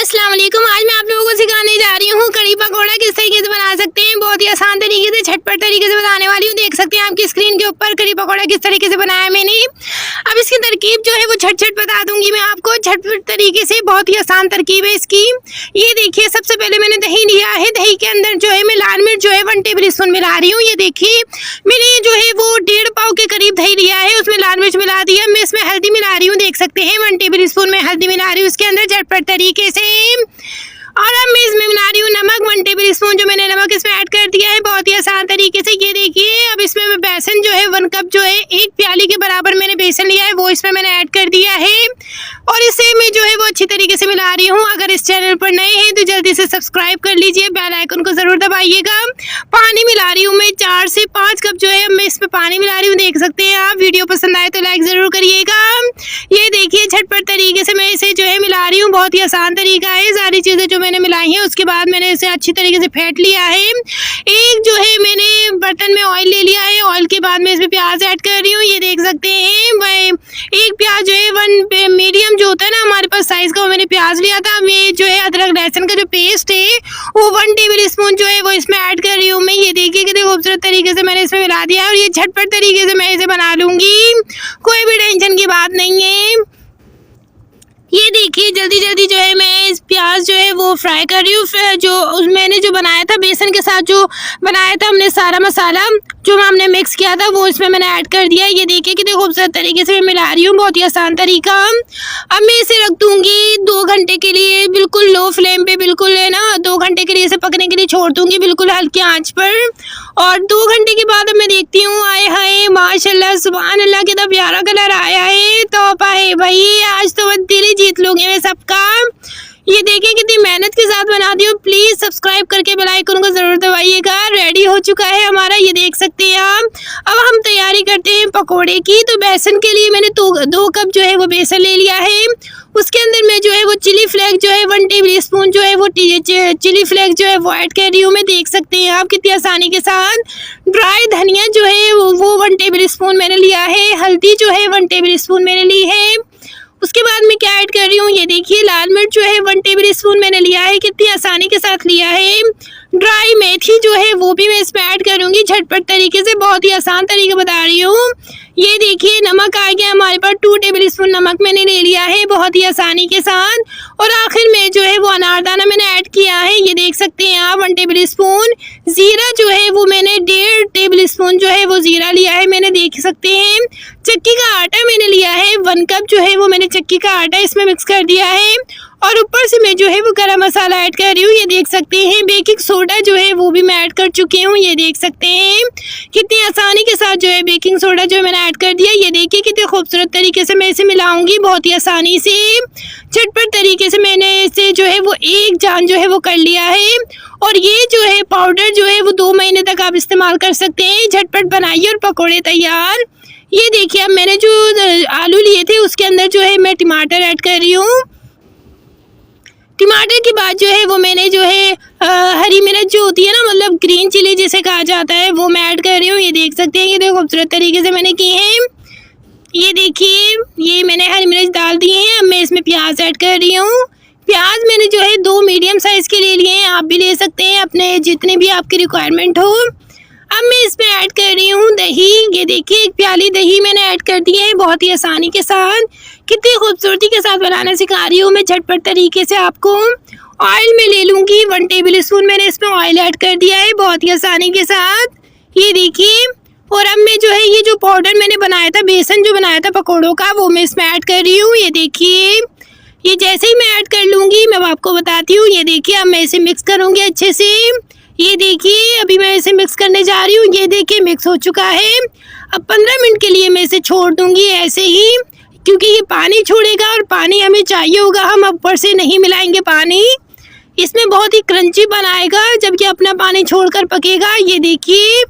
अस्सलाम वालेकुम। आज मैं आप लोगों को सिखाने जा रही हूँ कड़ी पकौड़ा किस तरीके से बना सकते हैं। बहुत ही आसान तरीके से, झटपट तरीके से बनाने वाली हूँ। देख सकते हैं आपकी स्क्रीन के ऊपर कड़ी पकौड़ा किस तरीके से बनाया मैंने। अब इसकी तरकीब जो है वो झट बता दूंगी मैं आपको, झटपट तरीके से। बहुत ही आसान तरकीब है इसकी। ये देखिए, सबसे पहले मैंने दही लिया है। दही के अंदर जो है मैं लाल मिर्च जो है 1 टेबल स्पून मिला रही हूँ। ये देखिए, मैंने जो है वो 1.5 पाव के करीब दही लिया है, उसमें लाल मिर्च मिला दिया। मैं इसमें हल्दी मिला रही हूँ, देख सकते हैं 1 टेबल स्पून में हल्दी मिला रही हूँ इसके अंदर झटपट तरीके से। और अब मैं इसमें मिला रही हूँ नमक, 1 टेबल स्पून जो मैंने नमक इसमें ऐड कर दिया है बहुत ही आसान तरीके से। ये देखिए, अब इसमें मैं बेसन जो है 1 कप जो है 1 प्याली के बराबर मैंने बेसन लिया है, वो इसमें मैंने ऐड कर दिया है। और इसे मैं जो है वो अच्छी तरीके से मिला रही हूँ। अगर इस चैनल पर नए हैं तो जल्दी से सब्सक्राइब कर लीजिए, बेल आइकन को जरूर दबाइएगा। पानी मिला रही हूँ मैं 4 से 5 कप जो है मैं इसमें पानी मिला रही हूँ, देख सकते हैं आप। वीडियो पसंद आए तो लाइक जरूर करिएगा। ये देखिए, झटपट तरीके से मैं इसे जो है मिला रही हूँ। बहुत ही आसान तरीका है। सारी चीज़ें जो मैंने मिलाई हैं उसके बाद मैंने इसे अच्छी तरीके से फेंट लिया है। एक जो है मैंने बर्तन में ऑयल ले लिया है। ऑयल के बाद मैं इसमें प्याज ऐड कर रही हूँ, ये देख सकते हैं। मैं एक प्याज जो है 1 मीडियम जो होता है ना हमारे पास साइज का, वो मैंने प्याज लिया था। मैं जो है अदरक लहसुन का जो पेस्ट है वो 1 टेबल स्पून जो है वो इसमें ऐड कर रही हूँ मैं। ये देखिए कितने खूबसूरत तरीके से मैंने इसमें मिला दिया है। और ये झटपट तरीके से मैं इसे बना लूँगी, कोई भी टेंशन की बात नहीं है। ये देखिए, जल्दी जो है मैं इस प्याज जो है वो फ्राई कर रही हूँ। फिर जो मैंने जो बनाया था बेसन के साथ, जो बनाया था हमने सारा मसाला जो हमने मिक्स किया था वो इसमें मैंने ऐड कर दिया। ये देखिए कितने खूबसूरत तरीके से मैं मिला रही हूँ, बहुत ही आसान तरीका। अब मैं इसे रख दूँगी 2 घंटे के लिए, बिल्कुल लो फ्लेम पे, बिल्कुल है ना 2 घंटे के लिए इसे पकने के लिए छोड़ दूँगी, बिल्कुल हल्की आँच पर। और 2 घंटे के बाद अब मैं देखती हूँ, आए हाय माशाल्लाह सुभान अल्लाह, कितना प्यारा कलर आया है। तोहफा है भाई, आज तो दिल जीत लोगे मैं सबका। ये देखिए कितनी मेहनत के साथ बना दी हूँ। प्लीज सब्सक्राइब करके बेल आइकन को जरूर दबाइएगा। रेडी हो चुका है हमारा, ये देख सकते हैं आप। अब हम तैयारी करते हैं पकोड़े की। तो बेसन के लिए मैंने 2 कप जो है वो बेसन ले लिया है। उसके अंदर मैं जो है वो चिली फ्लेक्स जो है 1 टेबल स्पून जो है वो चिली फ्लेक्स जो है वो ऐड कर रही हूँ मैं, देख सकते हैं आप कितनी आसानी के साथ। ड्राई धनिया जो है वो 1 टेबल स्पून मैंने लिया है। हल्दी जो है 1 टेबल स्पून मैंने ली है। उसके बाद मैं क्या ऐड कर रही हूँ, ये देखिए लाल मिर्च जो है 1 टेबल स्पून मैंने लिया है, कितनी आसानी के साथ लिया है। ड्राई मेथी जो है वो भी मैं इसमें ऐड करूँगी झटपट तरीके से, बहुत ही आसान तरीके बता रही हूँ। ये देखिए, नमक आ गया हमारे पास, 2 टेबल स्पून नमक मैंने ले लिया है बहुत ही आसानी के साथ। और आखिर में जो है वो अनारदाना मैंने ऐड किया है, ये देख सकते हैं आप 1 टेबल स्पून। जीरा जो है वो मैंने 1.5 टेबल स्पून जो है वो जीरा लिया है मैंने, देख सकते हैं। चक्की का आटा मैंने लिया है 1 कप जो है वो मैंने चक्की का आटा इसमें मिक्स कर दिया है। और ऊपर से मैं जो है वो गरम मसाला ऐड कर रही हूँ, ये देख सकते हैं। बेकिंग सोडा जो है वो भी मैं ऐड कर चुकी हूँ, ये देख सकते हैं। कितनी आसानी के साथ जो है बेकिंग सोडा जो है मैंने ऐड कर दिया। ये देखिए कितने खूबसूरत तरीके से मैं इसे मिलाऊंगी बहुत ही आसानी से। झटपट तरीके से मैंने इसे जो है वो एक जान जो है वो कर लिया है। और ये जो है पाउडर जो है वो 2 महीने तक आप इस्तेमाल कर सकते हैं। झटपट बनाइए और पकौड़े तैयार। ये देखिए, अब मैंने जो आलू लिए थे उसके अंदर जो है मैं टमाटर ऐड कर रही हूँ। टमाटर के बाद जो है वो मैंने जो है हरी मिर्च जो होती है ना, मतलब ग्रीन चिली जिसे कहा जाता है, वो मैं ऐड कर रही हूँ। ये देख सकते हैं, ये देखो खूबसूरत तरीके से मैंने की है। ये देखिए, ये मैंने हरी मिर्च डाल दी है। अब मैं इसमें प्याज ऐड कर रही हूँ। प्याज मैंने जो है 2 मीडियम साइज़ के ले लिए हैं, आप भी ले सकते हैं अपने जितने भी आपकी रिक्वायरमेंट हो। अब मैं इसमें ऐड कर रही हूँ दही। ये देखिए, 1 प्याली दही मैंने ऐड कर दी है बहुत ही आसानी के साथ। कितनी खूबसूरती के साथ बनाना सिखा रही हूँ मैं झटपट तरीके से आपको। ऑयल में ले लूँगी 1 टेबल स्पून मैंने इसमें ऑयल ऐड कर दिया है बहुत ही आसानी के साथ, ये देखिए। और अब मैं जो है ये जो पाउडर मैंने बनाया था, बेसन जो बनाया था पकौड़ों का, वो मैं इसमें ऐड कर रही हूँ। ये देखिए, ये जैसे ही मैं ऐड कर लूँगी मैं आपको बताती हूँ। ये देखिए, अब मैं इसे मिक्स करूँगी अच्छे से। ये देखिए, अभी मैं इसे मिक्स करने जा रही हूँ। ये देखिए मिक्स हो चुका है। अब 15 मिनट के लिए मैं इसे छोड़ दूँगी ऐसे ही, क्योंकि ये पानी छोड़ेगा और पानी हमें चाहिए होगा। हम ऊपर से नहीं मिलाएंगे पानी, इसमें बहुत ही क्रंची बनाएगा जब ये अपना पानी छोड़कर पकेगा। ये देखिए,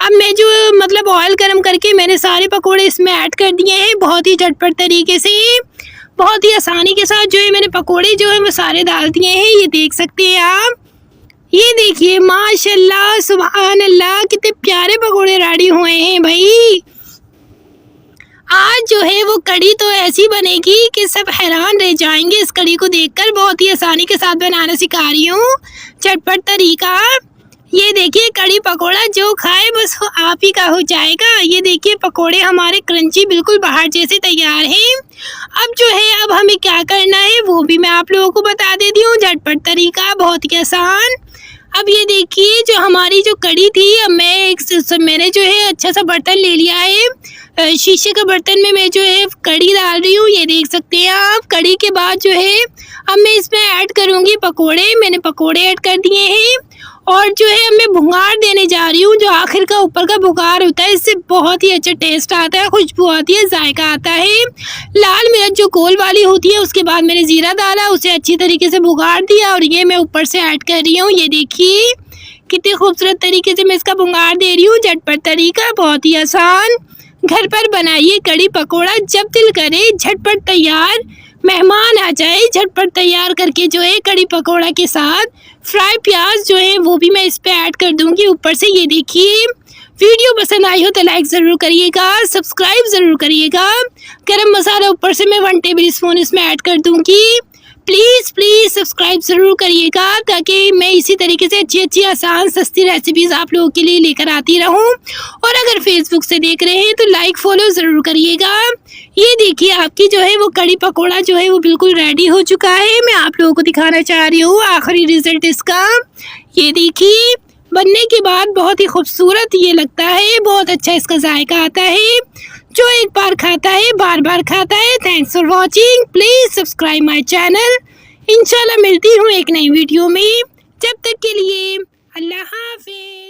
अब मैं जो मतलब ऑयल गर्म करके मैंने सारे पकोड़े इसमें ऐड कर दिए हैं बहुत ही झटपट तरीके से, बहुत ही आसानी के साथ जो है मैंने पकोड़े जो है वो सारे डाल दिए हैं, ये देख सकते हैं आप। ये देखिए माशाल्लाह सुभान अल्लाह, कितने प्यारे पकोड़े रेडी हुए हैं भाई। आज जो है वो कढ़ी तो ऐसी बनेगी कि सब हैरान रह जाएंगे इस कढ़ी को देखकर। बहुत ही आसानी के साथ बनाना सिखा रही हूँ, झटपट तरीका। ये देखिए कढ़ी पकोड़ा, जो खाए बस आप ही का हो जाएगा। ये देखिए पकोड़े हमारे क्रंची बिल्कुल बाहर जैसे तैयार हैं। अब जो है अब हमें क्या करना है वो भी मैं आप लोगों को बता देती हूँ, झटपट तरीका, बहुत ही आसान। अब ये देखिए जो हमारी जो कढ़ी थी, अब मैंने जो है अच्छा सा बर्तन ले लिया है। शीशे का बर्तन में मैं जो है कढ़ी डाल रही हूँ, ये देख सकते हैं आप। कढ़ी के बाद जो है अब मैं इसमें ऐड करूँगी पकोड़े। मैंने पकोड़े ऐड कर दिए हैं और जो है अब मैं भुंगार देने जा रही हूँ। जो आखिर का ऊपर का भुंगार होता है, इससे बहुत ही अच्छा टेस्ट आता है, खुशबू आती है, जायका आता है। लाल मिर्च जो गोल वाली होती है, उसके बाद मैंने जीरा डाला, उसे अच्छी तरीके से भुंगार दिया और ये मैं ऊपर से ऐड कर रही हूँ। ये देखिए कितने खूबसूरत तरीके से मैं इसका भुंगार दे रही हूँ। झटपट तरीका, बहुत ही आसान। घर पर बनाइए कढ़ी पकोड़ा, जब दिल करे झटपट तैयार। मेहमान आ जाए झटपट तैयार करके जो है कढ़ी पकोड़ा के साथ फ्राई प्याज जो है वो भी मैं इस पे ऐड कर दूंगी ऊपर से। ये देखिए वीडियो पसंद आई हो तो लाइक ज़रूर करिएगा, सब्सक्राइब ज़रूर करिएगा। गरम मसाला ऊपर से मैं 1 टेबल स्पून इसमें ऐड कर दूंगी। प्लीज़ सब्सक्राइब ज़रूर करिएगा ताकि मैं इसी तरीके से अच्छी आसान सस्ती रेसिपीज़ आप लोगों के लिए लेकर आती रहूं। और अगर फेसबुक से देख रहे हैं तो लाइक फॉलो ज़रूर करिएगा। ये देखिए आपकी जो है वो कढ़ी पकोड़ा जो है वो बिल्कुल रेडी हो चुका है। मैं आप लोगों को दिखाना चाह रही हूँ आखिरी रिजल्ट इसका। ये देखिए बनने के बाद बहुत ही खूबसूरत ये लगता है, बहुत अच्छा इसका जायका आता है। जो एक बार खाता है बार बार खाता है। Thanks for watching, please subscribe my channel. इंशाल्लाह मिलती हूँ एक नई वीडियो में, जब तक के लिए अल्लाह हाफिज़।